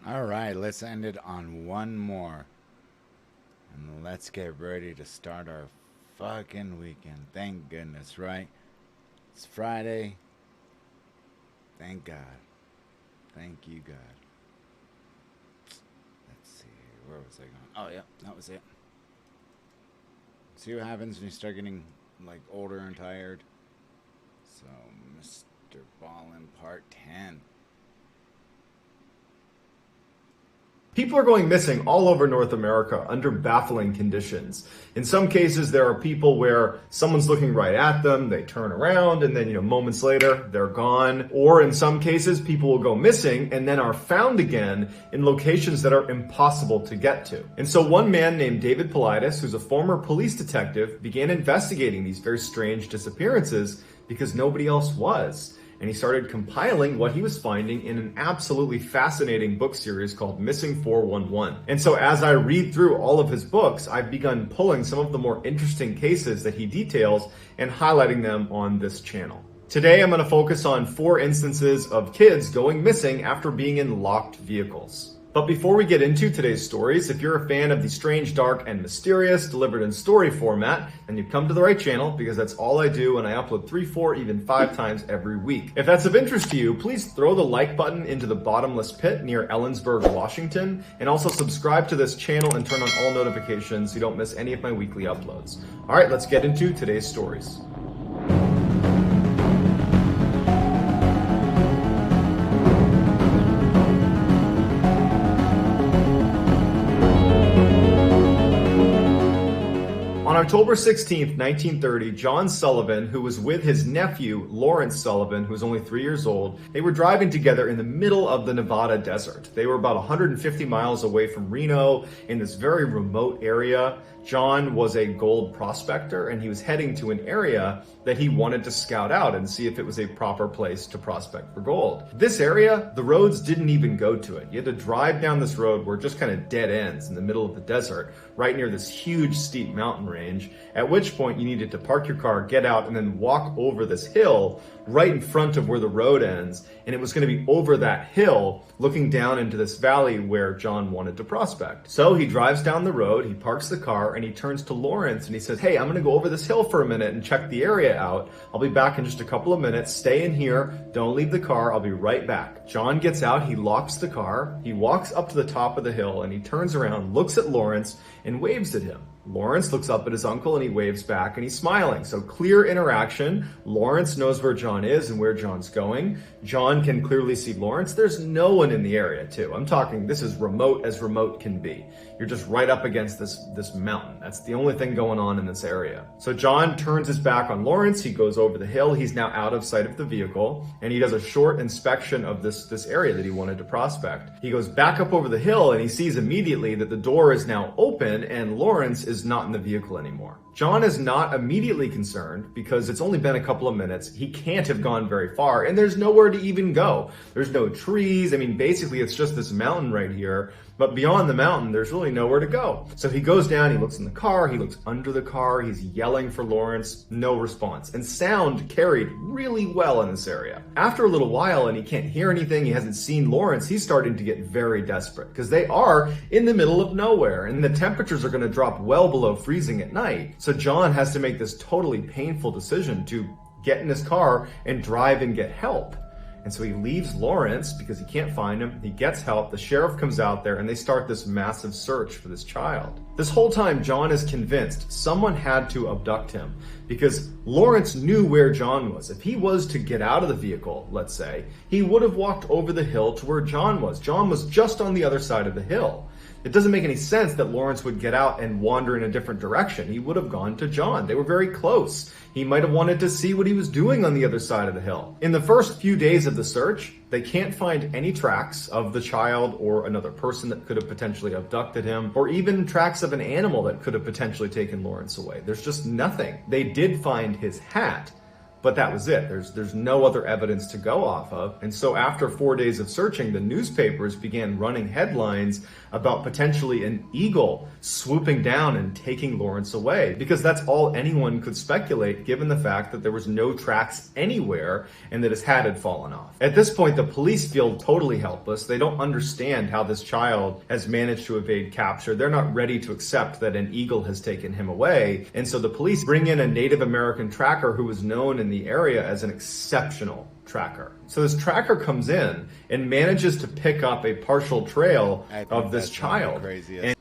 All right, let's end it on one more. And let's get ready to start our fucking weekend. Thank goodness, right? It's Friday. Thank God. Thank you, God. Let's see. Where was I going? Oh, yeah, that was it. See what happens when you start getting like older and tired. So, Mrballen Part 10. People are going missing all over North America under baffling conditions. In some cases, there are people where someone's looking right at them, they turn around, and then, moments later, they're gone. Or in some cases, people will go missing and then are found again in locations that are impossible to get to. And so one man named David Pauliedus, who's a former police detective, began investigating these very strange disappearances because nobody else was. And he started compiling what he was finding in an absolutely fascinating book series called Missing 411. And so as I read through all of his books, I've begun pulling some of the more interesting cases that he details and highlighting them on this channel. Today, I'm going to focus on 4 instances of kids going missing after being in locked vehicles. But before we get into today's stories, if you're a fan of the strange, dark, and mysterious delivered in story format, then you've come to the right channel because that's all I do, and I upload 3, 4, even 5 times every week. If that's of interest to you, please throw the like button into the bottomless pit near Ellensburg, Washington, and also subscribe to this channel and turn on all notifications so you don't miss any of my weekly uploads. All right, let's get into today's stories. On October 16th, 1930, John Sullivan, who was with his nephew, Lawrence Sullivan, who was only 3 years old, they were driving together in the middle of the Nevada desert. They were about 150 miles away from Reno in this very remote area. John was a gold prospector, and he was heading to an area that he wanted to scout out and see if it was a proper place to prospect for gold. This area, the roads didn't even go to it. You had to drive down this road where it just kind of dead ends in the middle of the desert, right near this huge steep mountain range, at which point you needed to park your car, get out, and then walk over this hill right in front of where the road ends. And it was going to be over that hill looking down into this valley where John wanted to prospect. So he drives down the road, he parks the car, and he turns to Lawrence and he says, "Hey, I'm going to go over this hill for a minute and check the area out. I'll be back in just a couple of minutes. Stay in here. Don't leave the car. I'll be right back." John gets out, he locks the car, he walks up to the top of the hill, and he turns around, looks at Lawrence, and waves at him. Lawrence looks up at his uncle and he waves back and he's smiling. So clear interaction. Lawrence knows where John is and where John's going. John can clearly see Lawrence. There's no one in the area too. I'm talking, this is remote as remote can be. You're just right up against this mountain. That's the only thing going on in this area. So John turns his back on Lawrence. He goes over the hill. He's now out of sight of the vehicle and he does a short inspection of this area that he wanted to prospect. He goes back up over the hill and he sees immediately that the door is now open and Lawrence is not in the vehicle anymore. John is not immediately concerned because it's only been a couple of minutes. He can't have gone very far and there's nowhere to even go. There's no trees. I mean, basically it's just this mountain right here. But beyond the mountain, there's really nowhere to go. So he goes down, he looks in the car, he looks under the car, he's yelling for Lawrence, no response. And sound carried really well in this area. After a little while and he can't hear anything, he hasn't seen Lawrence, he's starting to get very desperate because they are in the middle of nowhere and the temperatures are going to drop well below freezing at night. So John has to make this totally painful decision to get in his car and drive and get help. And so he leaves Lawrence because he can't find him. He gets help. The sheriff comes out there and they start this massive search for this child. This whole time, John is convinced someone had to abduct him because Lawrence knew where John was. If he was to get out of the vehicle, let's say, he would have walked over the hill to where John was. John was just on the other side of the hill. It doesn't make any sense that Lawrence would get out and wander in a different direction. He would have gone to John. They were very close. He might have wanted to see what he was doing on the other side of the hill. In the first few days of the search, they can't find any tracks of the child or another person that could have potentially abducted him, or even tracks of an animal that could have potentially taken Lawrence away. There's just nothing. They did find his hat, But that was it. There's no other evidence to go off of. And so after 4 days of searching, the newspapers began running headlines about potentially an eagle swooping down and taking Lawrence away, because that's all anyone could speculate given the fact that there was no tracks anywhere and that his hat had fallen off. At this point, the police feel totally helpless. They don't understand how this child has managed to evade capture. They're not ready to accept that an eagle has taken him away. And so the police bring in a Native American tracker who was known in the area as an exceptional tracker. So this tracker comes in and manages to pick up a partial trail of this child. And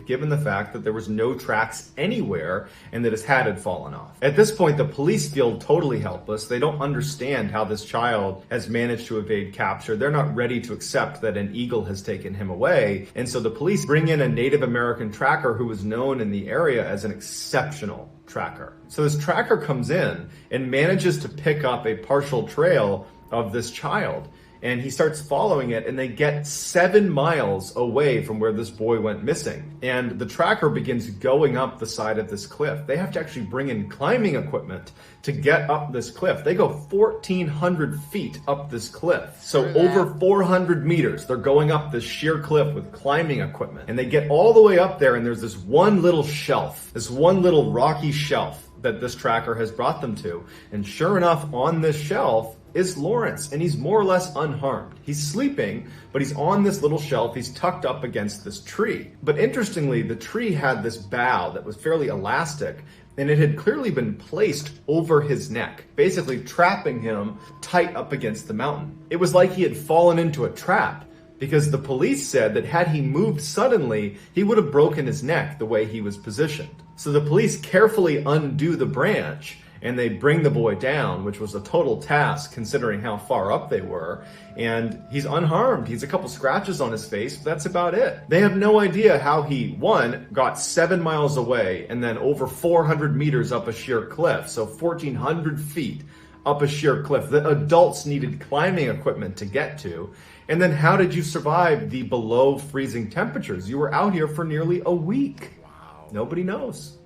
given the fact that there was no tracks anywhere and that his hat had fallen off. At this point, the police feel totally helpless. They don't understand how this child has managed to evade capture. They're not ready to accept that an eagle has taken him away. And so the police bring in a Native American tracker who was known in the area as an exceptional tracker. So this tracker comes in and manages to pick up a partial trail of this child. And he starts following it, and they get 7 miles away from where this boy went missing. And the tracker begins going up the side of this cliff. They have to actually bring in climbing equipment to get up this cliff. They go 1,400 feet up this cliff. So over 400 meters, they're going up this sheer cliff with climbing equipment. And they get all the way up there, and there's this one little shelf, this one little rocky shelf that this tracker has brought them to. And sure enough, on this shelf is Lawrence, and he's more or less unharmed. He's sleeping, but he's on this little shelf. He's tucked up against this tree. But interestingly, the tree had this bough that was fairly elastic, and it had clearly been placed over his neck, basically trapping him tight up against the mountain. It was like he had fallen into a trap, because the police said that had he moved suddenly, he would have broken his neck the way he was positioned. So the police carefully undo the branch, and they bring the boy down, which was a total task considering how far up they were. And he's unharmed. He's a couple scratches on his face, but that's about it. They have no idea how he, one, got 7 miles away and then over 400 meters up a sheer cliff, so 1,400 feet up a sheer cliff that adults needed climbing equipment to get to. And then how did you survive the below freezing temperatures? You were out here for nearly a week. Wow. Nobody knows.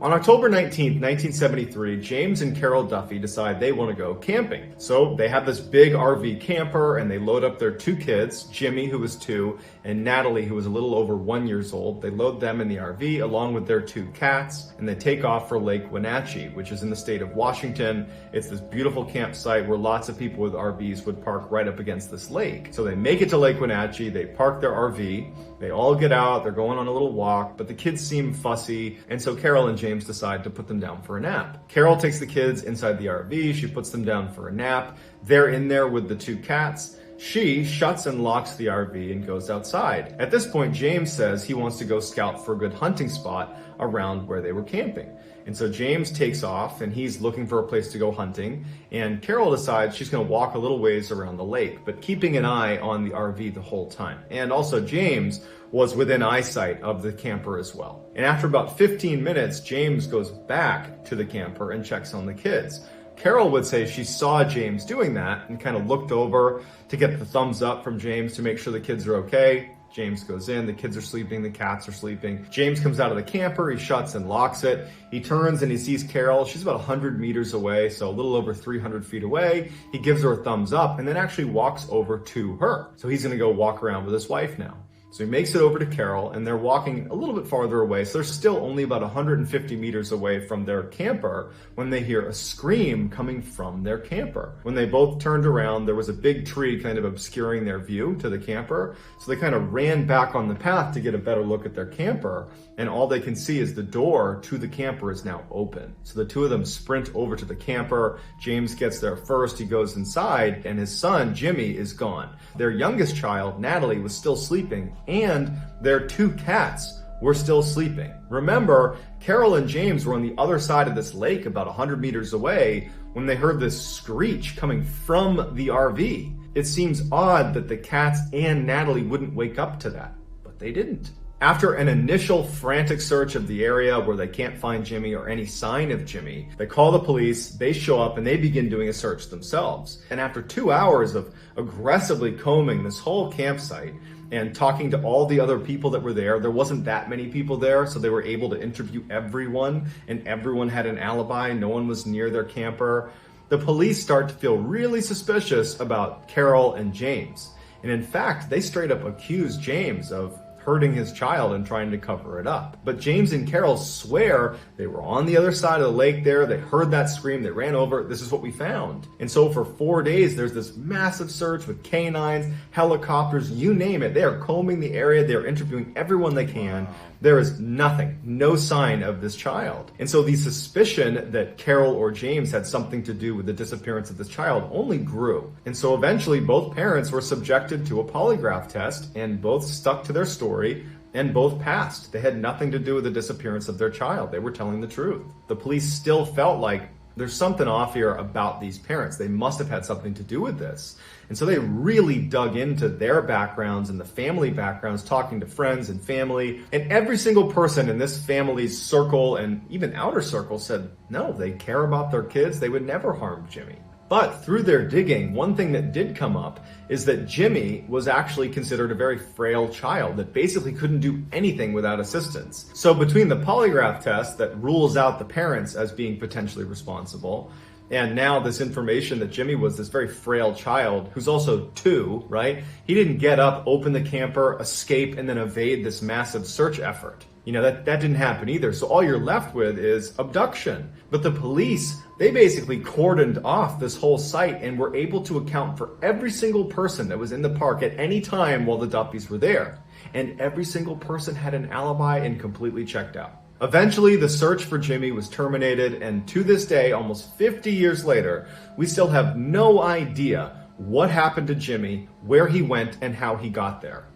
On October 19th, 1973, James and Carol Duffy decide they want to go camping. So they have this big RV camper, and they load up their 2 kids, Jimmy, who was 2, and Natalie, who was a little over 1 year old. They load them in the RV along with their 2 cats, and they take off for Lake Wenatchee, which is in the state of Washington. It's this beautiful campsite where lots of people with RVs would park right up against this lake. So they make it to Lake Wenatchee, they park their RV, they all get out, they're going on a little walk, but the kids seem fussy, and so Carol and James decide to put them down for a nap. Carol takes the kids inside the RV, she puts them down for a nap. They're in there with the 2 cats. She shuts and locks the RV and goes outside. At this point, James says he wants to go scout for a good hunting spot around where they were camping. And so James takes off and he's looking for a place to go hunting. And Carol decides she's going to walk a little ways around the lake, but keeping an eye on the RV the whole time. And also James was within eyesight of the camper as well. And after about 15 minutes, James goes back to the camper and checks on the kids. Carol would say she saw James doing that and kind of looked over to get the thumbs up from James to make sure the kids are okay. James goes in, the kids are sleeping, the cats are sleeping. James comes out of the camper, he shuts and locks it. He turns and he sees Carol. She's about 100 meters away, so a little over 300 feet away. He gives her a thumbs up and then actually walks over to her. So he's gonna go walk around with his wife now. So he makes it over to Carol, and they're walking a little bit farther away. So they're still only about 150 meters away from their camper when they hear a scream coming from their camper. When they both turned around, there was a big tree kind of obscuring their view to the camper. So they kind of ran back on the path to get a better look at their camper. And all they can see is the door to the camper is now open. So the 2 of them sprint over to the camper. James gets there first. He goes inside, and his son, Jimmy, is gone. Their youngest child, Natalie, was still sleeping, and their 2 cats were still sleeping. Remember, Carol and James were on the other side of this lake about 100 meters away when they heard this screech coming from the RV. It seems odd that the cats and Natalie wouldn't wake up to that, but they didn't. After an initial frantic search of the area where they can't find Jimmy or any sign of Jimmy, they call the police, they show up, and they begin doing a search themselves. And after 2 hours of aggressively combing this whole campsite and talking to all the other people that were there wasn't that many people there, so they were able to interview everyone, and everyone had an alibi. No one was near their camper. The police start to feel really suspicious about Carol and James. And in fact, they straight up accuse James of hurting his child and trying to cover it up. But James and Carol swear they were on the other side of the lake there. They heard that scream. They ran over. This is what we found. And so for 4 days, there's this massive search with canines, helicopters, you name it. They are combing the area. They're interviewing everyone they can. There is nothing, no sign of this child. And so the suspicion that Carol or James had something to do with the disappearance of this child only grew. And so eventually both parents were subjected to a polygraph test, and both stuck to their story and both passed. They had nothing to do with the disappearance of their child. They were telling the truth. The police still felt like there's something off here about these parents. They must have had something to do with this. And so they really dug into their backgrounds and the family backgrounds, talking to friends and family. And every single person in this family's circle and even outer circle said, no, they care about their kids. They would never harm Jimmy. But through their digging, one thing that did come up is that Jimmy was actually considered a very frail child that basically couldn't do anything without assistance. So between the polygraph test that rules out the parents as being potentially responsible, and now this information that Jimmy was this very frail child who's also 2, right? He didn't get up, open the camper, escape, and then evade this massive search effort. You know, that didn't happen either. So all you're left with is abduction. But the police, they basically cordoned off this whole site and were able to account for every single person that was in the park at any time while the Duffys were there. And every single person had an alibi and completely checked out. Eventually, the search for Jimmy was terminated, and to this day, almost 50 years later, we still have no idea what happened to Jimmy, where he went, and how he got there.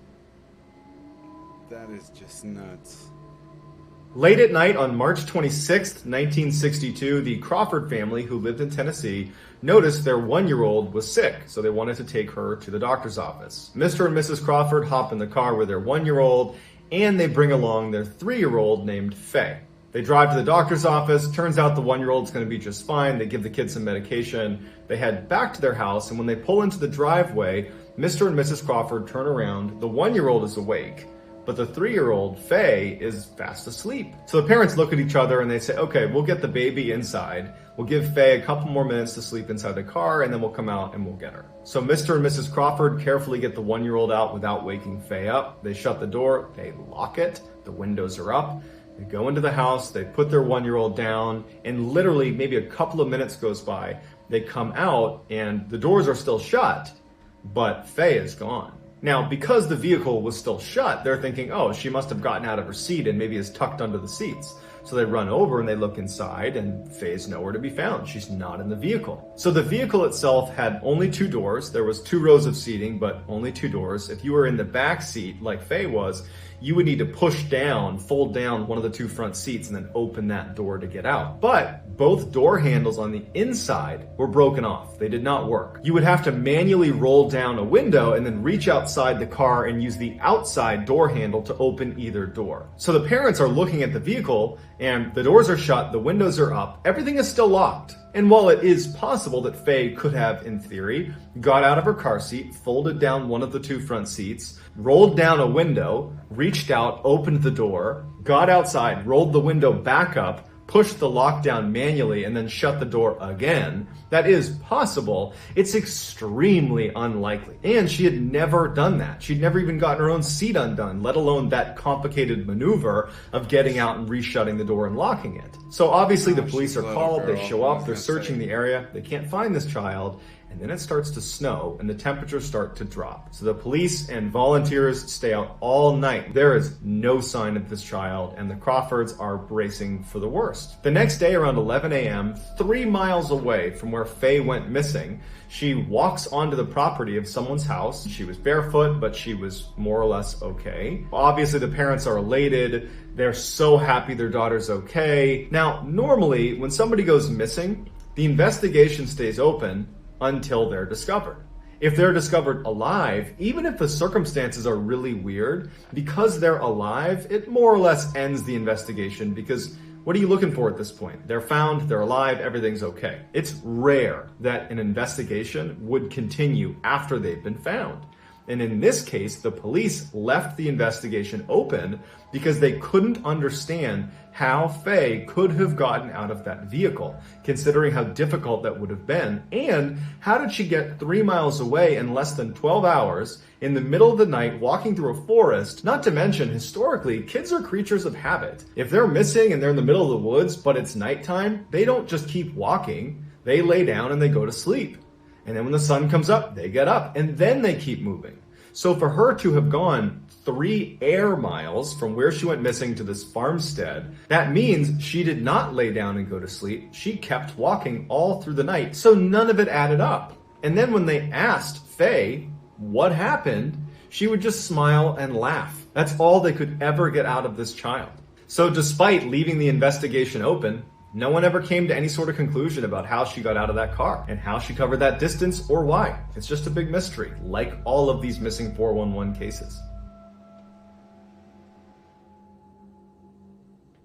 That is just nuts. Late at night on March 26th, 1962, the Crawford family, who lived in Tennessee, noticed their 1-year-old was sick, so they wanted to take her to the doctor's office. Mr. and Mrs. Crawford hop in the car with their 1-year-old, and they bring along their 3-year-old named Faye. They drive to the doctor's office. Turns out the 1-year-old's going to be just fine. They give the kid some medication. They head back to their house, and when they pull into the driveway, Mr. and Mrs. Crawford turn around. The 1-year-old is awake, but the 3-year-old, Faye, is fast asleep. So the parents look at each other and they say, okay, we'll get the baby inside. We'll give Faye a couple more minutes to sleep inside the car, and then we'll come out and we'll get her. So Mr. and Mrs. Crawford carefully get the 1-year-old out without waking Faye up. They shut the door, they lock it, the windows are up. They go into the house, they put their 1-year-old down, and literally maybe a couple of minutes goes by. They come out and the doors are still shut, but Faye is gone. Now, because the vehicle was still shut, they're thinking, oh, she must have gotten out of her seat and maybe is tucked under the seats. So they run over and they look inside, and Faye's nowhere to be found. She's not in the vehicle. So the vehicle itself had only 2 doors. There was 2 rows of seating, but only 2 doors. If you were in the back seat, like Faye was, you would need to push down, fold down one of the 2 front seats and then open that door to get out. But both door handles on the inside were broken off. They did not work. You would have to manually roll down a window and then reach outside the car and use the outside door handle to open either door. So the parents are looking at the vehicle and the doors are shut, the windows are up, everything is still locked. And while it is possible that Faye could have, in theory, got out of her car seat, folded down one of the 2 front seats, rolled down a window, reached out, opened the door, got outside, rolled the window back up, pushed the lockdown manually, and then shut the door again, that is possible. It's extremely unlikely. And she had never done that. She'd never even gotten her own seat undone, let alone that complicated maneuver of getting out and reshutting the door and locking it. So obviously the police are called, they show up, they're searching the area, they can't find this child, and then it starts to snow and the temperatures start to drop. So the police and volunteers stay out all night. There is no sign of this child, and the Crawfords are bracing for the worst. The next day around 11 a.m., 3 miles away from where Faye went missing, she walks onto the property of someone's house. She was barefoot, but she was more or less okay. Obviously the parents are elated. They're so happy their daughter's okay. Now, normally when somebody goes missing, the investigation stays open until they're discovered. If they're discovered alive, even if the circumstances are really weird, because they're alive, it more or less ends the investigation, because what are you looking for at this point? They're found, they're alive, everything's okay. It's rare that an investigation would continue after they've been found. And in this case, the police left the investigation open because they couldn't understand how Faye could have gotten out of that vehicle, considering how difficult that would have been. And how did she get 3 miles away in less than 12 hours in the middle of the night walking through a forest? Not to mention, historically, kids are creatures of habit. If they're missing and they're in the middle of the woods, but it's nighttime, they don't just keep walking. They lay down and they go to sleep. And then when the sun comes up, they get up and then they keep moving. So for her to have gone 3 air miles from where she went missing to this farmstead, that means she did not lay down and go to sleep. She kept walking all through the night. So none of it added up. And then when they asked Faye what happened, she would just smile and laugh. That's all they could ever get out of this child. So despite leaving the investigation open, no one ever came to any sort of conclusion about how she got out of that car and how she covered that distance or why. It's just a big mystery, like all of these missing 411 cases.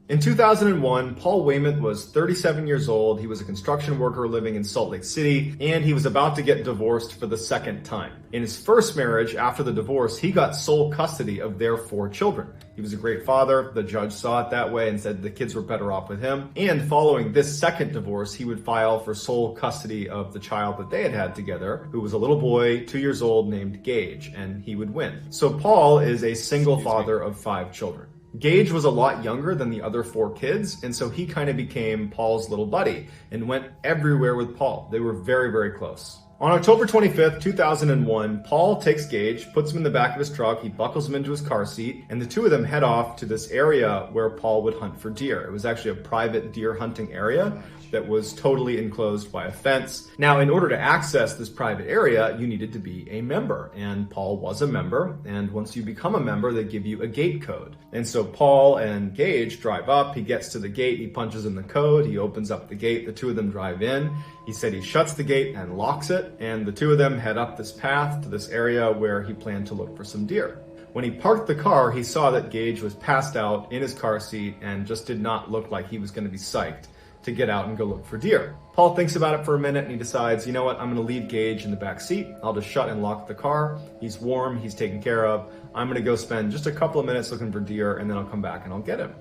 In 2001, Paul Weymouth was 37 years old. He was a construction worker living in Salt Lake City, and he was about to get divorced for the second time. In his first marriage, after the divorce, he got sole custody of their 4 children. He was a great father. The judge saw it that way and said the kids were better off with him. And following this second divorce, he would file for sole custody of the child that they had had together, who was a little boy, 2 years old, named Gage, and he would win. So Paul is a single father of 5 children. Gage was a lot younger than the other 4 kids, and so he kind of became Paul's little buddy and went everywhere with Paul. They were very, very close. On October 25th, 2001, Paul takes Gage, puts him in the back of his truck, he buckles him into his car seat, and the 2 of them head off to this area where Paul would hunt for deer. It was actually a private deer hunting area that was totally enclosed by a fence. Now, in order to access this private area, you needed to be a member, and Paul was a member, and once you become a member, they give you a gate code. And so Paul and Gage drive up, he gets to the gate, he punches in the code, he opens up the gate, the 2 of them drive in. He said he shuts the gate and locks it, and the 2 of them head up this path to this area where he planned to look for some deer. When he parked the car, he saw that Gage was passed out in his car seat and just did not look like he was going to be psyched to get out and go look for deer. Paul thinks about it for a minute and he decides, you know what, I'm going to leave Gage in the back seat. I'll just shut and lock the car. He's warm, he's taken care of. I'm going to go spend just a couple of minutes looking for deer and then I'll come back and I'll get him.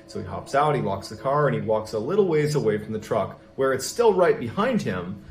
So he hops out, he locks the car, and he walks a little ways away from the truck where it's still right behind him.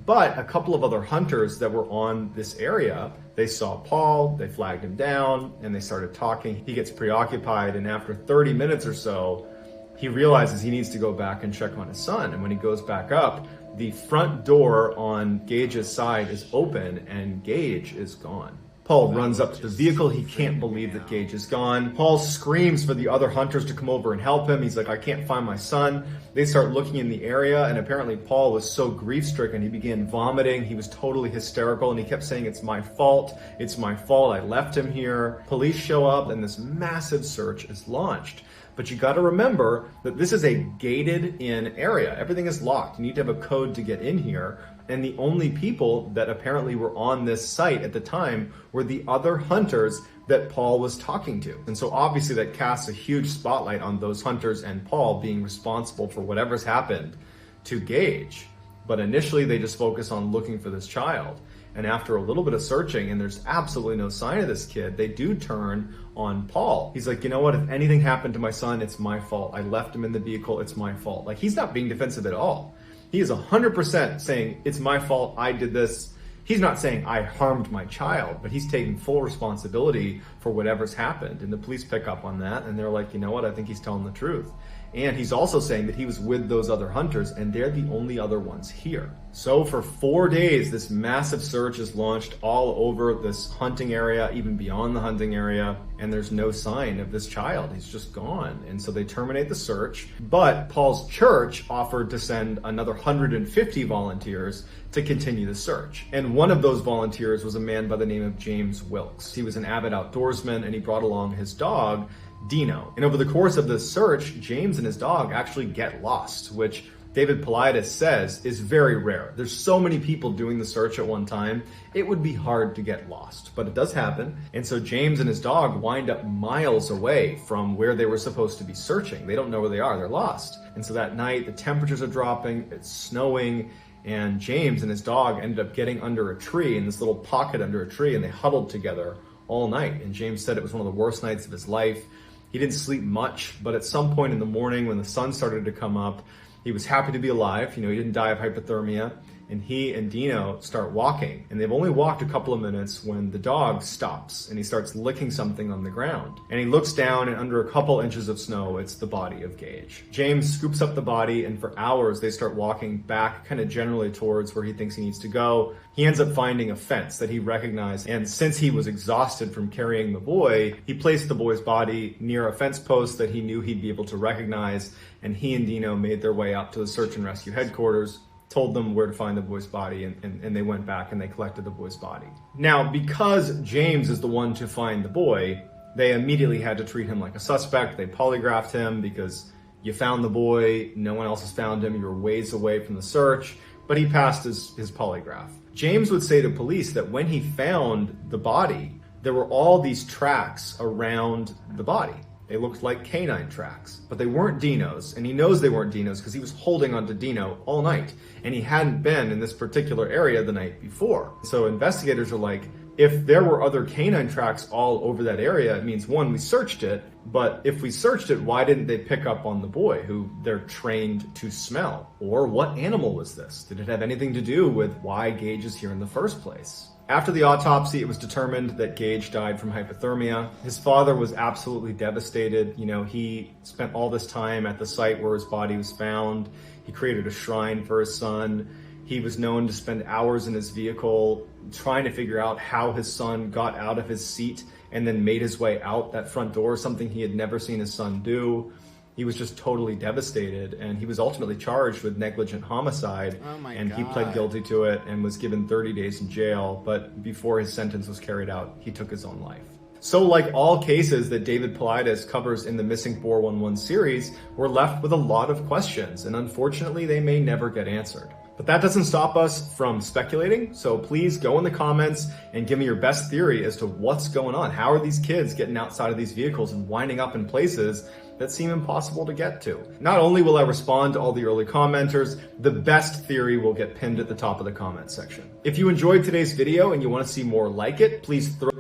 But a couple of other hunters that were on this area, they saw Paul, they flagged him down, and they started talking. He gets preoccupied, and after 30 minutes or so, he realizes he needs to go back and check on his son. And when he goes back up, the front door on Gage's side is open and Gage is gone. Paul runs up to the vehicle. He can't believe that Gage is gone. Paul screams for the other hunters to come over and help him. He's like, I can't find my son. They start looking in the area, and apparently Paul was so grief-stricken, he began vomiting. He was totally hysterical, and he kept saying, it's my fault. It's my fault. I left him here. Police show up, and this massive search is launched. But you got to remember that this is a gated-in area. Everything is locked. You need to have a code to get in here. And the only people that apparently were on this site at the time were the other hunters that Paul was talking to. And so obviously that casts a huge spotlight on those hunters and Paul being responsible for whatever's happened to Gage. But initially they just focus on looking for this child. And after a little bit of searching, and there's absolutely no sign of this kid, they do turn on Paul. He's like, you know what, if anything happened to my son, it's my fault. I left him in the vehicle, it's my fault. Like, he's not being defensive at all. He is 100% saying, it's my fault, I did this. He's not saying, I harmed my child, but he's taking full responsibility for whatever's happened. And the police pick up on that, and they're like, you know what, I think he's telling the truth. And he's also saying that he was with those other hunters, and they're the only other ones here. So for 4 days, this massive search is launched all over this hunting area, even beyond the hunting area, and there's no sign of this child. He's just gone. And so they terminate the search, but Paul's church offered to send another 150 volunteers to continue the search. And one of those volunteers was a man by the name of James Wilkes. He was an avid outdoorsman, and he brought along his dog, Dino. And over the course of this search, James and his dog actually get lost, which David Pauliedus says is very rare. There's so many people doing the search at one time, it would be hard to get lost, but it does happen. And so James and his dog wind up miles away from where they were supposed to be searching. They don't know where they are, they're lost. And so that night, the temperatures are dropping, it's snowing, and James and his dog ended up getting under a tree, in this little pocket under a tree, and they huddled together all night. And James said it was one of the worst nights of his life. He didn't sleep much, but at some point in the morning when the sun started to come up, he was happy to be alive. You know, he didn't die of hypothermia. And he and Dino start walking. And they've only walked a couple of minutes when the dog stops and he starts licking something on the ground. And he looks down, and under a couple inches of snow, it's the body of Gage. James scoops up the body, and for hours they start walking back kind of generally towards where he thinks he needs to go. He ends up finding a fence that he recognized. And since he was exhausted from carrying the boy, he placed the boy's body near a fence post that he knew he'd be able to recognize. And he and Dino made their way up to the search and rescue headquarters, told them where to find the boy's body, and they went back and they collected the boy's body. Now, because James is the one to find the boy, they immediately had to treat him like a suspect. They polygraphed him because you found the boy, no one else has found him, you're ways away from the search, but he passed his polygraph. James would say to police that when he found the body, there were all these tracks around the body. They looked like canine tracks, but they weren't Dino's, and he knows they weren't Dino's because he was holding onto Dino all night, and he hadn't been in this particular area the night before. So investigators are like, if there were other canine tracks all over that area, it means, one, we searched it, but if we searched it, why didn't they pick up on the boy, who they're trained to smell? Or what animal was this? Did it have anything to do with why Gage is here in the first place? After the autopsy, it was determined that Gage died from hypothermia. His father was absolutely devastated. You know, he spent all this time at the site where his body was found. He created a shrine for his son. He was known to spend hours in his vehicle trying to figure out how his son got out of his seat and then made his way out that front door, something he had never seen his son do. He was just totally devastated, and he was ultimately charged with negligent homicide. Oh my and God. He pled guilty to it and was given 30 days in jail, but before his sentence was carried out, he took his own life. So like all cases that David Pauliedus covers in the Missing 411 series, we're left with a lot of questions, and unfortunately they may never get answered. But that doesn't stop us from speculating, so please go in the comments and give me your best theory as to what's going on. How are these kids getting outside of these vehicles and winding up in places that seem impossible to get to? Not only will I respond to all the early commenters, the best theory will get pinned at the top of the comment section. If you enjoyed today's video and you want to see more like it, please throw...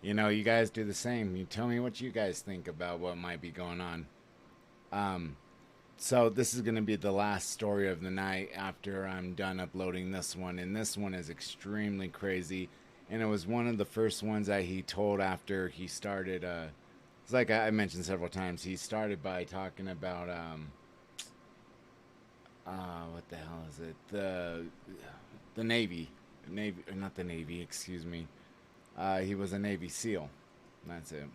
You know, you guys do the same. You tell me what you guys think about what might be going on. So this is going to be the last story of the night after I'm done uploading this one. And this one is extremely crazy. And it was one of the first ones that he told after he started... It's like I mentioned several times. He started by talking about... what the hell is it? The Navy. Navy, or not the Navy, excuse me. He was a Navy SEAL. That's it.